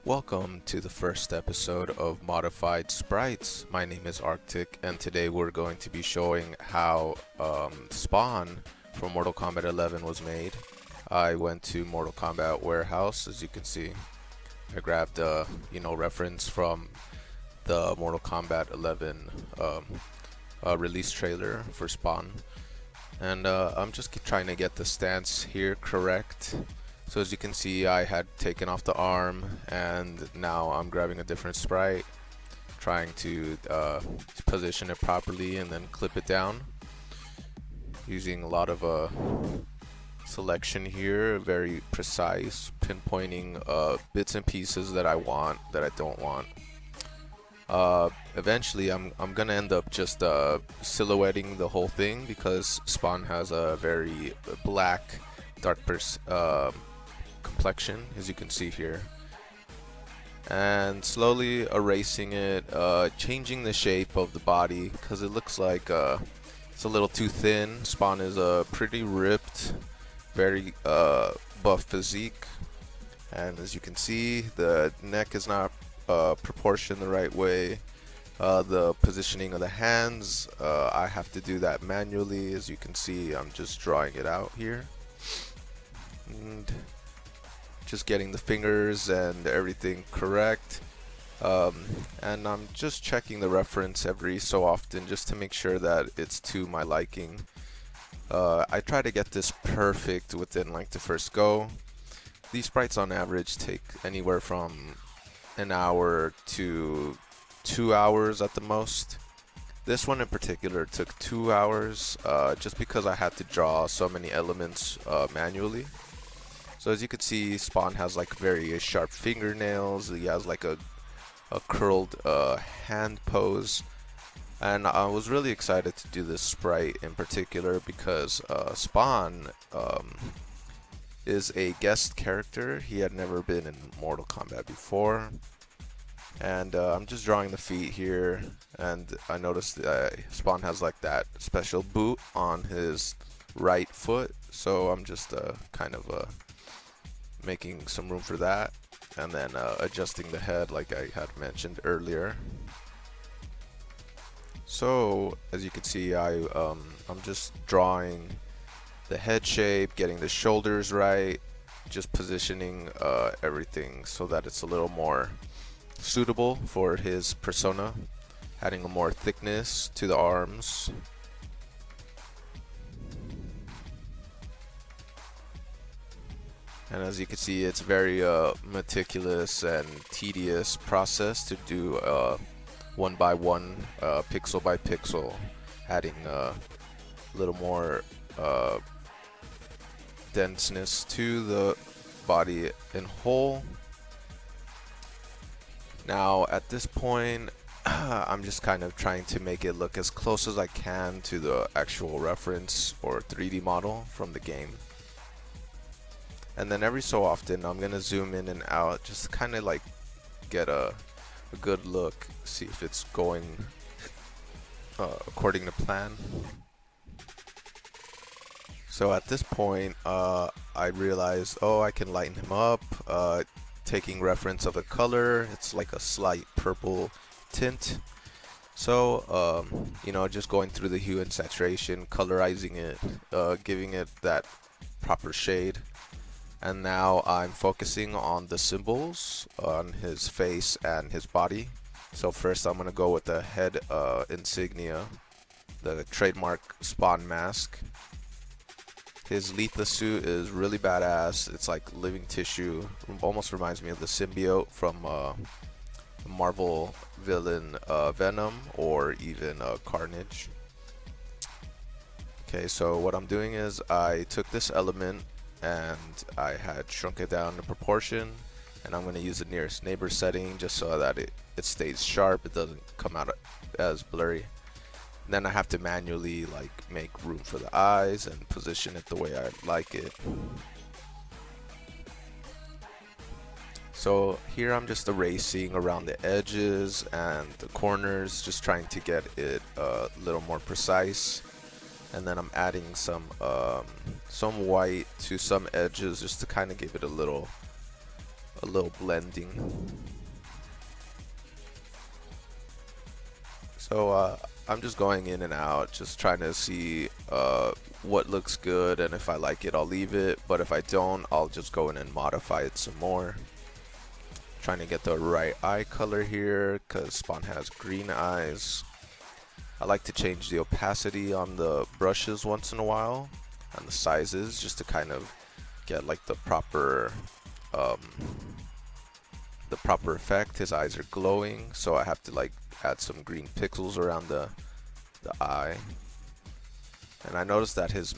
Welcome to the first episode of Modified Sprites. My name is Arctic, and today we're going to be showing how Spawn from Mortal Kombat 11 was made. I went to Mortal Kombat Warehouse, as you can see. I grabbed a reference from the Mortal Kombat 11 release trailer for Spawn, and I'm just trying to get the stance here correct. So as you can see, I had taken off the arm, and now I'm grabbing a different sprite, trying to position it properly and then clip it down using a lot of selection here, very precise, pinpointing bits and pieces that I want, that I don't want. Eventually I'm gonna end up just silhouetting the whole thing because Spawn has a very black, dark complexion, as you can see here, and slowly erasing it, changing the shape of the body because it looks like it's a little too thin. Spawn is a pretty ripped, very buff physique, and as you can see, the neck is not proportioned the right way. The positioning of the hands, I have to do that manually. As you can see, I'm just drawing it out here and just getting the fingers and everything correct, and I'm just checking the reference every so often just to make sure that it's to my liking. I try to get this perfect within like the first go. These sprites on average take anywhere from an hour to 2 hours at the most. This one in particular took 2 hours, just because I had to draw so many elements manually. So as you can see, Spawn has like very sharp fingernails. He has like a curled hand pose, and I was really excited to do this sprite in particular because Spawn is a guest character. He had never been in Mortal Kombat before, and I'm just drawing the feet here, and I noticed that Spawn has like that special boot on his right foot, so I'm just kind of making some room for that, and then adjusting the head like I had mentioned earlier. So as you can see, I'm just drawing the head shape, getting the shoulders right, just positioning everything so that it's a little more suitable for his persona, adding a more thickness to the arms. And as you can see, it's very meticulous and tedious process to do one by one, pixel by pixel, adding a little more denseness to the body in whole. Now at this point, I'm just kind of trying to make it look as close as I can to the actual reference or 3D model from the game. And then every so often I'm gonna zoom in and out just to kind of like get a good look, see if it's going according to plan. So at this point I realized, oh, I can lighten him up, taking reference of the color. It's like a slight purple tint, so just going through the hue and saturation, colorizing it, giving it that proper shade. And now I'm focusing on the symbols on his face and his body. So first I'm gonna go with the head insignia, the trademark Spawn mask. His Letha suit is really badass. It's like living tissue. Almost reminds me of the symbiote from Marvel villain Venom, or even Carnage. Okay, so what I'm doing is I took this element and I had shrunk it down to proportion, and I'm going to use the nearest neighbor setting just so that it stays sharp, it doesn't come out as blurry. And then I have to manually like make room for the eyes and position it the way I like it. So here I'm just erasing around the edges and the corners, just trying to get it a little more precise. And then I'm adding some white to some edges just to kind of give it a little a little blending. So I'm just going in and out, just trying to see what looks good, and if I like it, I'll leave it, but if I don't, I'll just go in and modify it some more. Trying to get the right eye color here, because Spawn has green eyes. I like to change the opacity on the brushes once in a while, and the sizes, just to kind of get like the proper effect. His eyes are glowing, so I have to like add some green pixels around the eye. And I noticed that his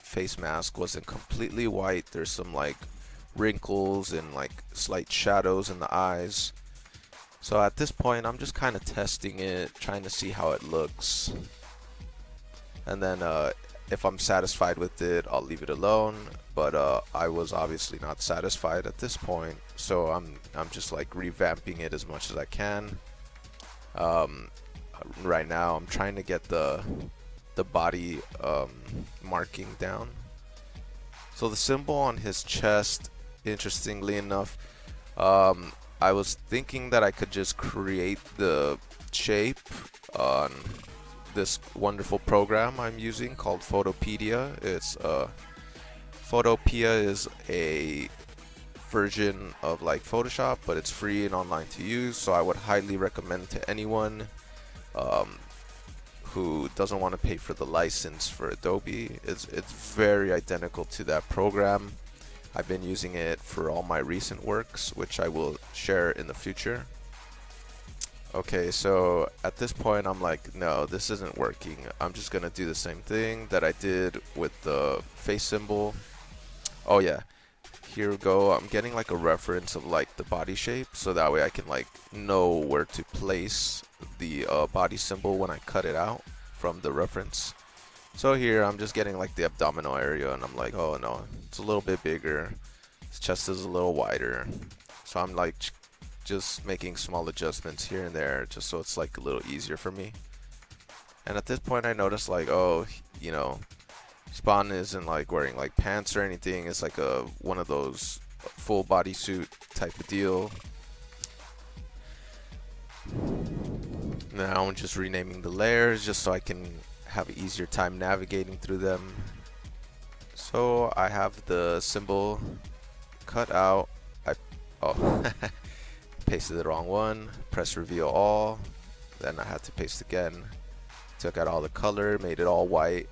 face mask wasn't completely white. There's some like wrinkles and like slight shadows in the eyes. So at this point, I'm just kind of testing it, trying to see how it looks. And then if I'm satisfied with it, I'll leave it alone. But I was obviously not satisfied at this point, so I'm just like revamping it as much as I can. Right now, I'm trying to get the body marking down. So the symbol on his chest, interestingly enough, I was thinking that I could just create the shape on this wonderful program I'm using called Photopedia. It's Photopea is a version of like Photoshop, but it's free and online to use, so I would highly recommend to anyone who doesn't want to pay for the license for Adobe. It's very identical to that program. I've been using it for all my recent works, which I will share in the future. Okay, so at this point I'm like, no, this isn't working. I'm just gonna do the same thing that I did with the face symbol. Oh yeah, here we go. I'm getting like a reference of like the body shape, so that way I can like know where to place the body symbol when I cut it out from the reference. So here I'm just getting like the abdominal area, and I'm like, oh no, it's a little bit bigger. His chest is a little wider. So I'm like just making small adjustments here and there, just so it's like a little easier for me. And at this point I noticed like, oh, you know, Spawn isn't like wearing like pants or anything. It's like one of those full bodysuit type of deal. Now I'm just renaming the layers just so I can have an easier time navigating through them. So I have the symbol cut out. Pasted the wrong one. Press reveal all. Then I had to paste again. Took out all the color, made it all white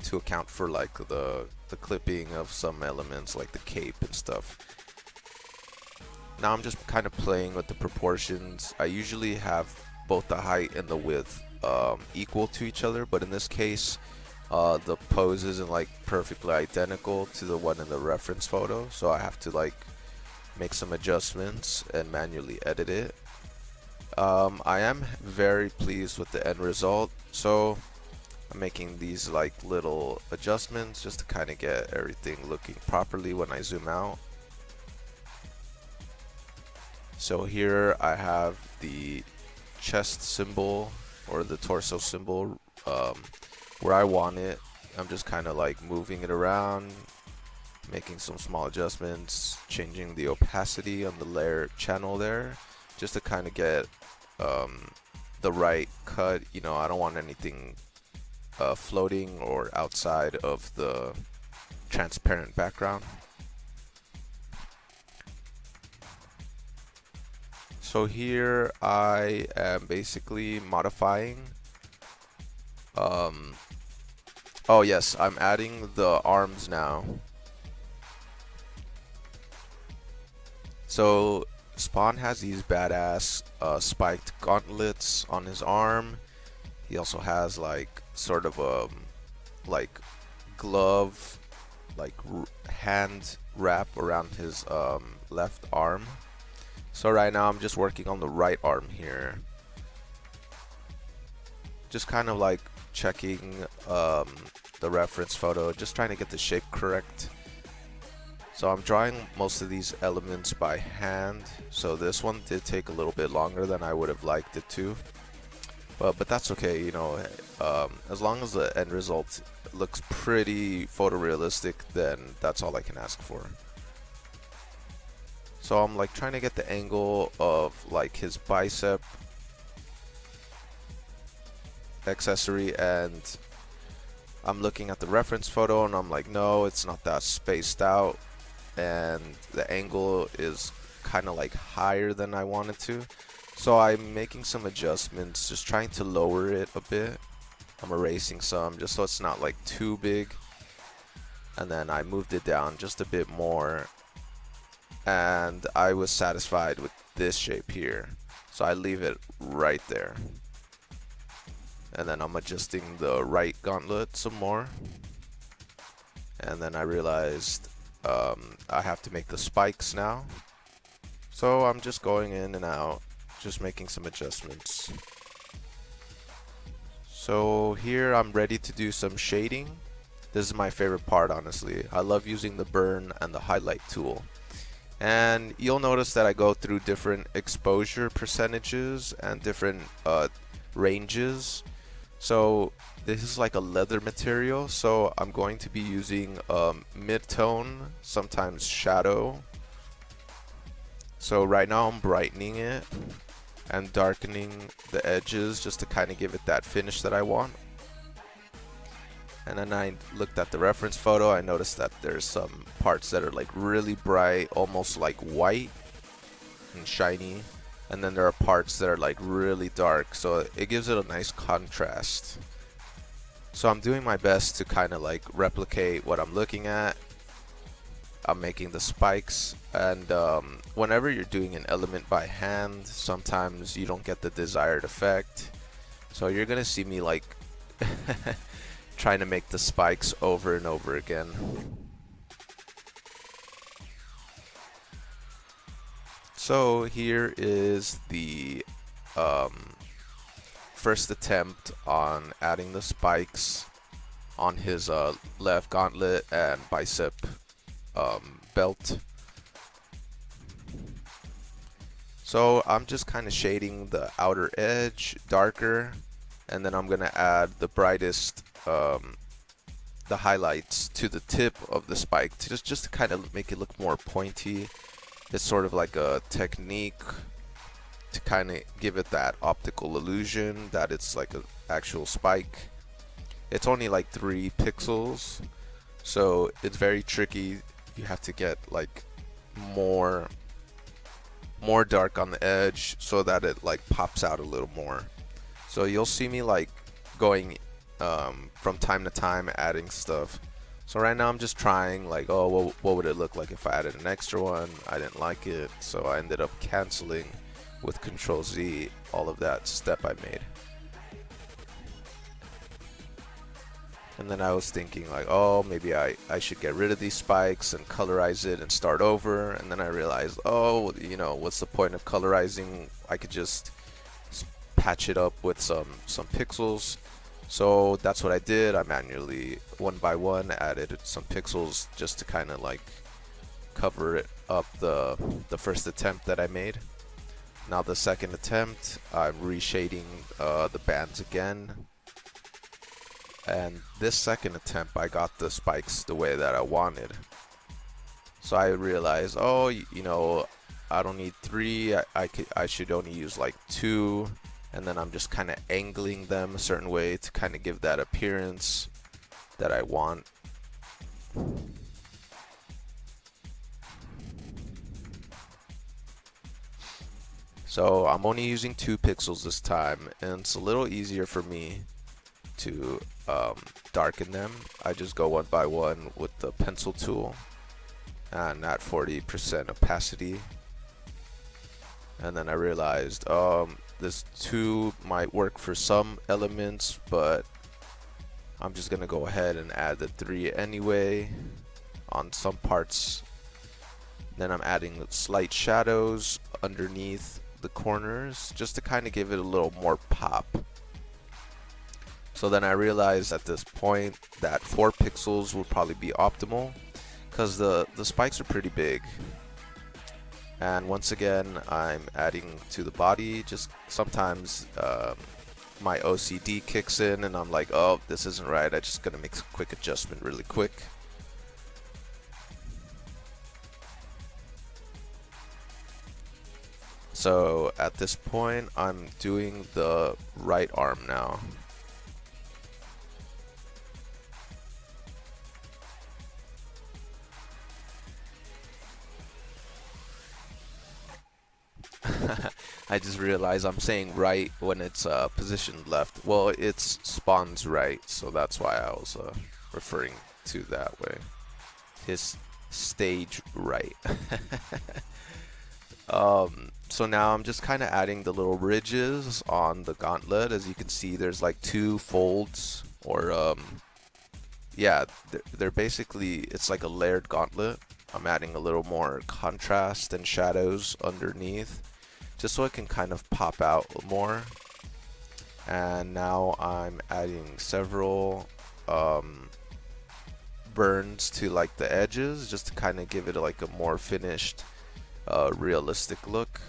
to account for like the clipping of some elements like the cape and stuff. Now I'm just kind of playing with the proportions. I usually have both the height and the width equal to each other, but in this case the pose isn't like perfectly identical to the one in the reference photo, so I have to like make some adjustments and manually edit it. I am very pleased with the end result, so I'm making these like little adjustments just to kind of get everything looking properly when I zoom out. So here I have the chest symbol or the torso symbol where I want it. I'm just kind of like moving it around, making some small adjustments, changing the opacity on the layer channel there, just to kind of get the right cut. You know, I don't want anything floating or outside of the transparent background. So here I am basically modifying. Oh yes, I'm adding the arms now. So Spawn has these badass spiked gauntlets on his arm. He also has like sort of a like glove, like hand wrap around his left arm. So right now I'm just working on the right arm here. Just kind of like checking the reference photo, just trying to get the shape correct. So I'm drawing most of these elements by hand. So this one did take a little bit longer than I would have liked it to. But that's okay, you know, as long as the end result looks pretty photorealistic, then that's all I can ask for. So I'm like trying to get the angle of like his bicep accessory, and I'm looking at the reference photo and I'm like, no, it's not that spaced out, and the angle is kind of like higher than I wanted to. So I'm making some adjustments, just trying to lower it a bit. I'm erasing some just so it's not like too big, and then I moved it down just a bit more, and I was satisfied with this shape here, so I leave it right there. And then I'm adjusting the right gauntlet some more, and then I realized I have to make the spikes now, so I'm just going in and out, just making some adjustments. So here I'm ready to do some shading. This is my favorite part, honestly. I love using the burn and the highlight tool. And you'll notice that I go through different exposure percentages and different ranges. So this is like a leather material, so I'm going to be using mid-tone, sometimes shadow. So right now I'm brightening it and darkening the edges just to kind of give it that finish that I want. And then I looked at the reference photo, I noticed that there's some parts that are like really bright, almost like white and shiny, and then there are parts that are like really dark, so it gives it a nice contrast. So I'm doing my best to kind of like replicate what I'm looking at. I'm making the spikes, and whenever you're doing an element by hand, sometimes you don't get the desired effect. So you're gonna see me like trying to make the spikes over and over again. So here is the first attempt on adding the spikes on his left gauntlet and bicep belt. So I'm just kind of shading the outer edge darker, and then I'm gonna add the brightest the highlights to the tip of the spike just to kind of make it look more pointy. It's sort of like a technique to kind of give it that optical illusion that it's like an actual spike. It's only like 3 pixels, so it's very tricky. You have to get like more dark on the edge so that it like pops out a little more. So you'll see me like going from time to time adding stuff. So right now I'm just trying like, oh, what would it look like if I added an extra one? I didn't like it, so I ended up canceling with Control Z all of that step I made. And then I was thinking like, oh, maybe I should get rid of these spikes and colorize it and start over. And then I realized, oh, you know, what's the point of colorizing? I could just patch it up with some pixels. So that's what I did. I manually, one by one, added some pixels just to kind of like cover it up the first attempt that I made. Now the second attempt, I'm reshading the bands again. And this second attempt, I got the spikes the way that I wanted. So I realized, oh, you know, I don't need 3. I should only use like 2. And then I'm just kind of angling them a certain way to kind of give that appearance that I want. So I'm only using 2 pixels this time, and it's a little easier for me to darken them. I just go one by one with the pencil tool and at 40% opacity. And then I realized this 2 might work for some elements, but I'm just gonna go ahead and add the 3 anyway on some parts. Then I'm adding slight shadows underneath the corners just to kind of give it a little more pop. So then I realized at this point that 4 pixels would probably be optimal because the spikes are pretty big. And once again, I'm adding to the body. Just sometimes my OCD kicks in and I'm like, oh, this isn't right. I'm just gonna make a quick adjustment really quick. So at this point, I'm doing the right arm now. I just realized I'm saying right when it's positioned left. Well, it's spawns right, so that's why I was referring to that way. His stage right. So now I'm just kind of adding the little ridges on the gauntlet. As you can see, there's like two folds, or yeah, they're basically, it's like a layered gauntlet. I'm adding a little more contrast and shadows underneath, just so it can kind of pop out more. And now I'm adding several burns to like the edges, just to kind of give it like a more finished, realistic look.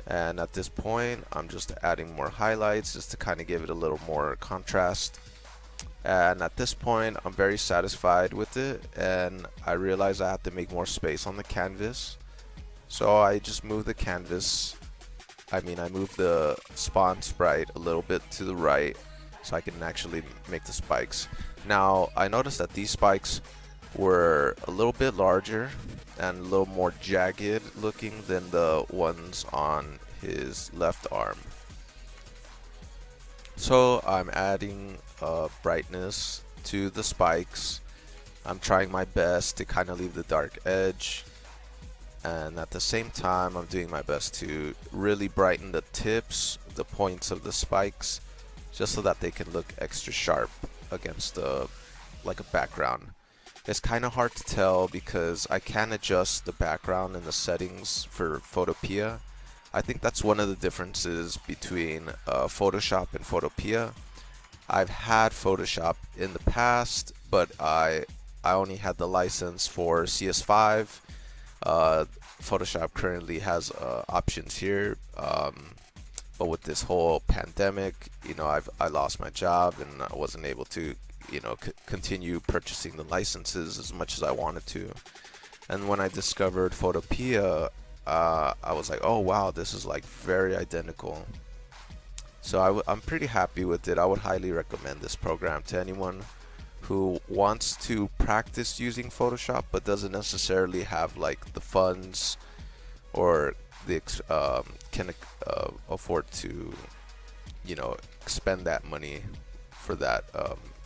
And at this point, I'm just adding more highlights just to kind of give it a little more contrast. And at this point, I'm very satisfied with it, and I realize I have to make more space on the canvas. So I just move the canvas, I move the spawn sprite a little bit to the right so I can actually make the spikes. Now, I noticed that these spikes were a little bit larger and a little more jagged looking than the ones on his left arm. So I'm adding brightness to the spikes. I'm trying my best to kind of leave the dark edge, and at the same time I'm doing my best to really brighten the tips, the points of the spikes, just so that they can look extra sharp against like a background. It's kind of hard to tell because I can adjust the background in the settings for Photopea. I think that's one of the differences between Photoshop and Photopea. I've had Photoshop in the past, but I only had the license for CS5. Photoshop currently has options here, but with this whole pandemic, I lost my job and I wasn't able to, continue purchasing the licenses as much as I wanted to. And when I discovered Photopea, I was like, oh wow, this is like very identical. So I'm pretty happy with it. I would highly recommend this program to anyone who wants to practice using Photoshop but doesn't necessarily have like the funds or the can afford to expend that money for that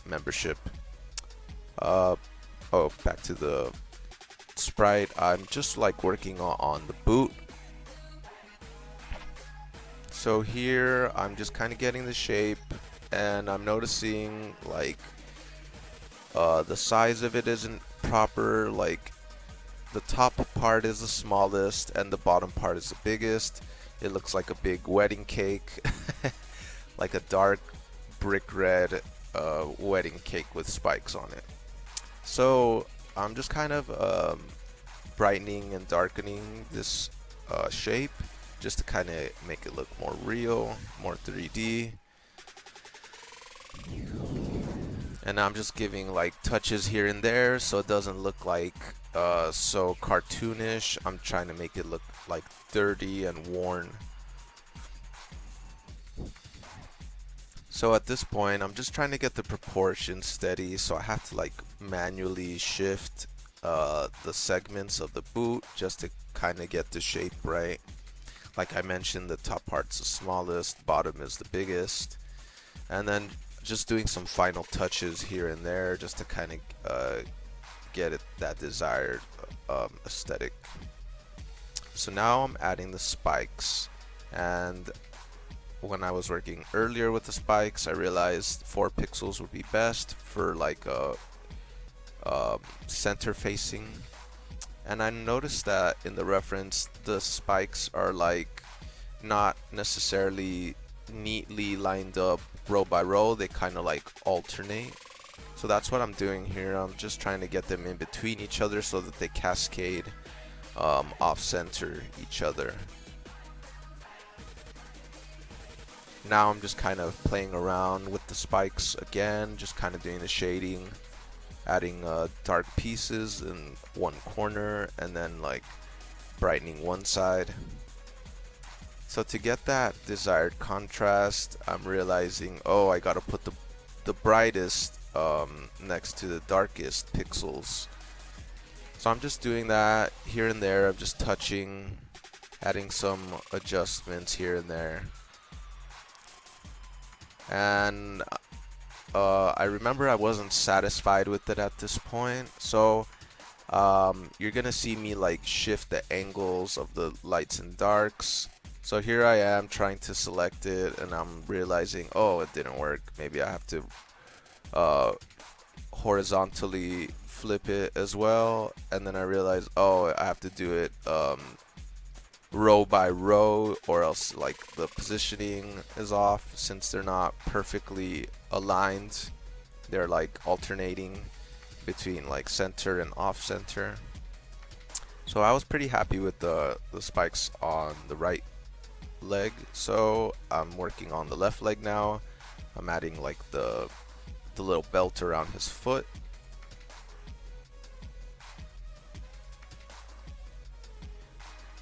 membership. Oh, back to the sprite. I'm just like working on the boot. So here I'm just kind of getting the shape, and I'm noticing like the size of it isn't proper. Like the top part is the smallest and the bottom part is the biggest. It looks like a big wedding cake, like a dark brick red wedding cake with spikes on it. So I'm just kind of brightening and darkening this shape just to kind of make it look more real, more 3D. And I'm just giving like touches here and there so it doesn't look like so cartoonish. I'm trying to make it look like dirty and worn. So at this point, I'm just trying to get the proportions steady, so I have to like manually shift the segments of the boot just to kind of get the shape right. Like I mentioned, the top part's the smallest, bottom is the biggest, and then just doing some final touches here and there just to kind of get it that desired aesthetic. So now I'm adding the spikes, and when I was working earlier with the spikes, I realized 4 pixels would be best for like a center facing. And I noticed that in the reference, the spikes are like not necessarily neatly lined up row by row. They kind of like alternate. So that's what I'm doing here. I'm just trying to get them in between each other so that they cascade off center each other. Now I'm just kind of playing around with the spikes again, just kind of doing the shading, adding dark pieces in one corner and then like brightening one side. So to get that desired contrast, I'm realizing, oh, I gotta put the brightest next to the darkest pixels. So I'm just doing that here and there. I'm just touching, adding some adjustments here and there. And I remember I wasn't satisfied with it at this point. So you're gonna see me like shift the angles of the lights and darks. So here I am trying to select it, and I'm realizing, oh, it didn't work. Maybe I have to horizontally flip it as well, and then I realize, oh, I have to do it row by row, or else like the positioning is off since they're not perfectly aligned. They're like alternating between like center and off center. So I was pretty happy with the spikes on the right leg. So I'm working on the left leg now. I'm adding like the little belt around his foot.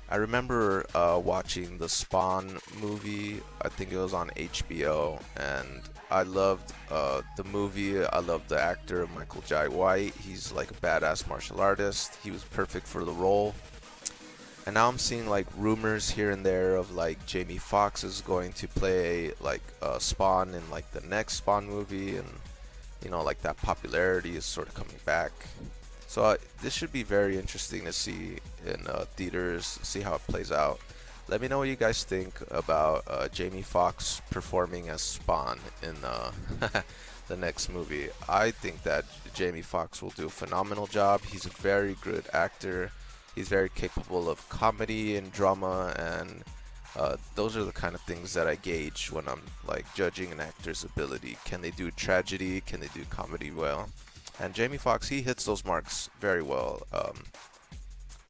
I remember watching the Spawn movie. I think it was on HBO, and I loved the movie. I loved the actor Michael Jai White. He's like a badass martial artist. He was perfect for the role. And now I'm seeing like rumors here and there of like Jamie Foxx is going to play like Spawn in like the next Spawn movie, and you know, like that popularity is sort of coming back. So this should be very interesting to see in theaters, see how it plays out. Let me know what you guys think about Jamie Foxx performing as Spawn in the next movie. I think that Jamie Foxx will do a phenomenal job. He's a very good actor. He's very capable of comedy and drama, and those are the kind of things that I gauge when I'm like judging an actor's ability. Can they do tragedy? Can they do comedy well? And Jamie Foxx, he hits those marks very well.